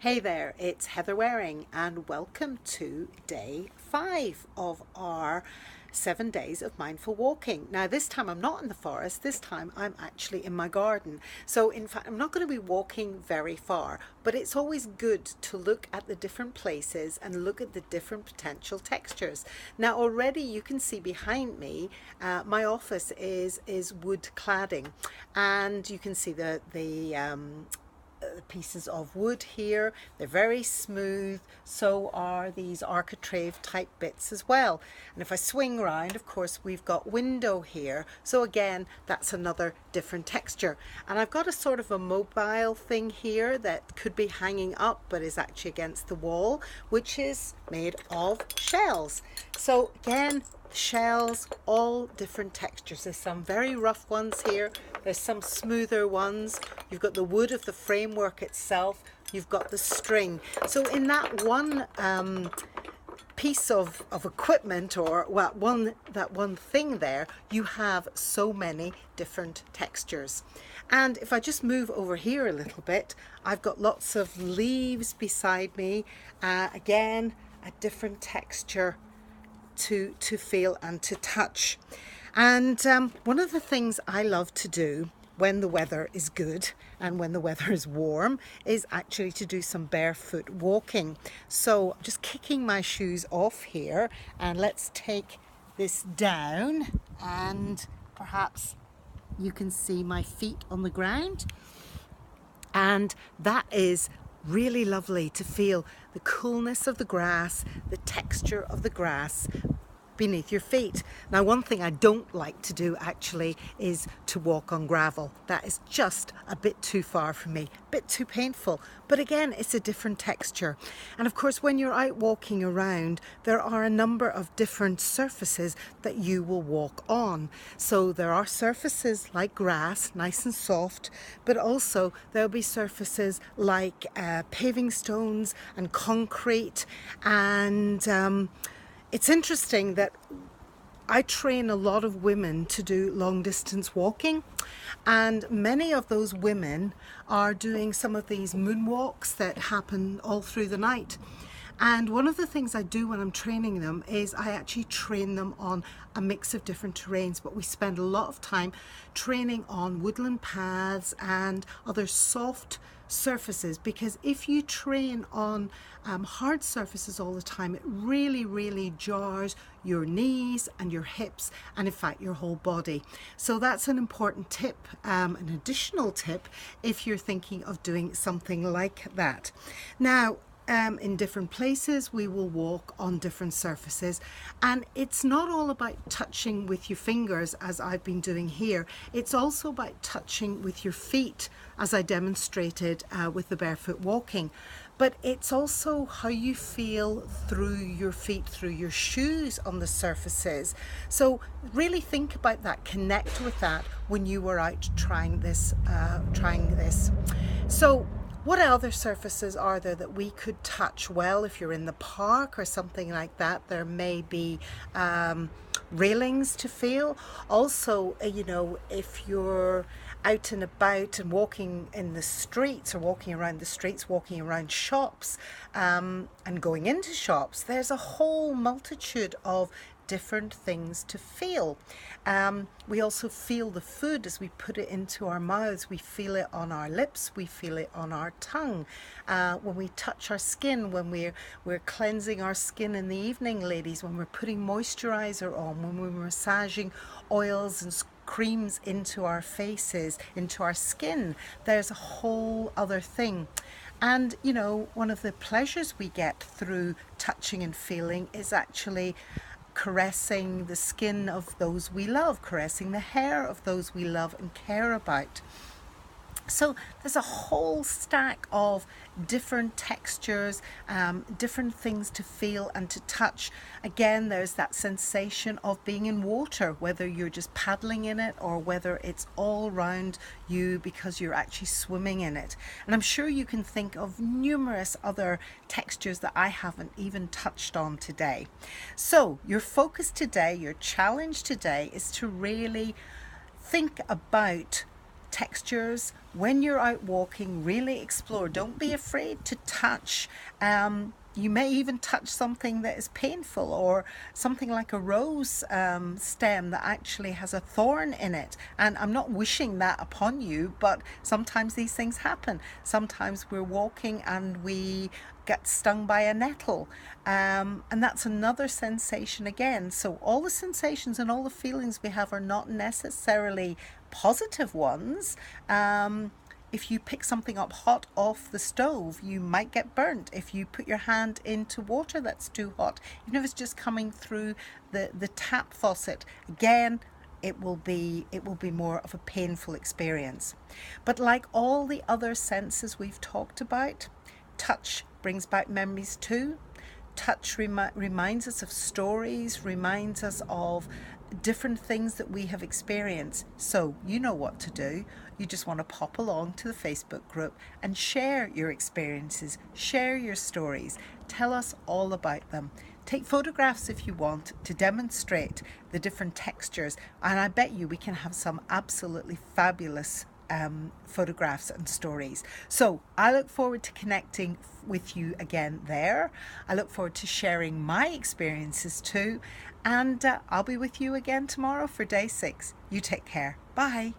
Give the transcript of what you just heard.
Hey there, it's Heather Waring, and welcome to day 5 of our 7 days of mindful walking. Now, this time I'm not in the forest, this time I'm actually in my garden. So, in fact, I'm not going to be walking very far, but it's always good to look at the different places and look at the different potential textures. Now, already you can see behind me, my office is wood cladding, and you can see the pieces of wood here. They're very smooth, so are these architrave type bits as well. And if I swing round, of course, we've got window here, so again, that's another different texture. And I've got a sort of a mobile thing here that could be hanging up but is actually against the wall, which is made of shells. So again, shells, all different textures. There's some very rough ones here, there's some smoother ones. You've got the wood of the framework itself, you've got the string. So in that one piece of equipment, or that one thing there, you have so many different textures. And if I just move over here a little bit, I've got lots of leaves beside me, again a different texture to feel and to touch. And one of the things I love to do when the weather is good and when the weather is warm is actually to do some barefoot walking. So I'm just kicking my shoes off here, and let's take this down, and perhaps you can see my feet on the ground. And that is really lovely to feel the coolness of the grass, the texture of the grass beneath your feet. Now, one thing I don't like to do actually is to walk on gravel. That is just a bit too far for me, a bit too painful. But again, it's a different texture. And of course, when you're out walking around, there are a number of different surfaces that you will walk on. So there are surfaces like grass, nice and soft, but also there'll be surfaces like paving stones and concrete. And it's interesting that I train a lot of women to do long distance walking, and many of those women are doing some of these moonwalks that happen all through the night. And one of the things I do when I'm training them is I actually train them on a mix of different terrains, but we spend a lot of time training on woodland paths and other soft surfaces, because if you train on hard surfaces all the time, it really jars your knees and your hips, and in fact your whole body. So that's an important tip, an additional tip if you're thinking of doing something like that. Now, in different places we will walk on different surfaces, and it's not all about touching with your fingers as I've been doing here. It's also about touching with your feet, as I demonstrated with the barefoot walking. But it's also how you feel through your feet, through your shoes on the surfaces. So really think about that, connect with that when you were out trying this. So what other surfaces are there that we could touch? Well, if you're in the park or something like that, there may be railings to feel. Also, if you're out and about and walking in the streets, or walking around the streets, walking around shops, and going into shops, there's a whole multitude of different things to feel. We also feel the food as we put it into our mouths. We feel it on our lips, we feel it on our tongue. When we touch our skin, when we're cleansing our skin in the evening, ladies, when we're putting moisturizer on, when we're massaging oils and creams into our faces, into our skin, there's a whole other thing. And one of the pleasures we get through touching and feeling is actually caressing the skin of those we love, caressing the hair of those we love and care about. So there's a whole stack of different textures, different things to feel and to touch. Again, there's that sensation of being in water, whether you're just paddling in it or whether it's all around you because you're actually swimming in it. And I'm sure you can think of numerous other textures that I haven't even touched on today. So your focus today, your challenge today, is to really think about textures. When you're out walking, really explore. Don't be afraid to touch. You may even touch something that is painful, or something like a rose stem that actually has a thorn in it. And I'm not wishing that upon you, but sometimes these things happen. Sometimes we're walking and we get stung by a nettle, and that's another sensation again. So all the sensations and all the feelings we have are not necessarily positive ones. If you pick something up hot off the stove, you might get burnt. If you put your hand into water that's too hot, even if it's just coming through the tap faucet, again, it will be more of a painful experience. But like all the other senses we've talked about, touch brings back memories too. Touch reminds us of stories, reminds us of different things that we have experienced. So you know what to do. You just want to pop along to the Facebook group and share your experiences, share your stories, tell us all about them. Take photographs if you want to demonstrate the different textures, and I bet you we can have some absolutely fabulous photographs and stories. So I look forward to connecting with you again there. I look forward to sharing my experiences too, and I'll be with you again tomorrow for day 6. You take care. Bye.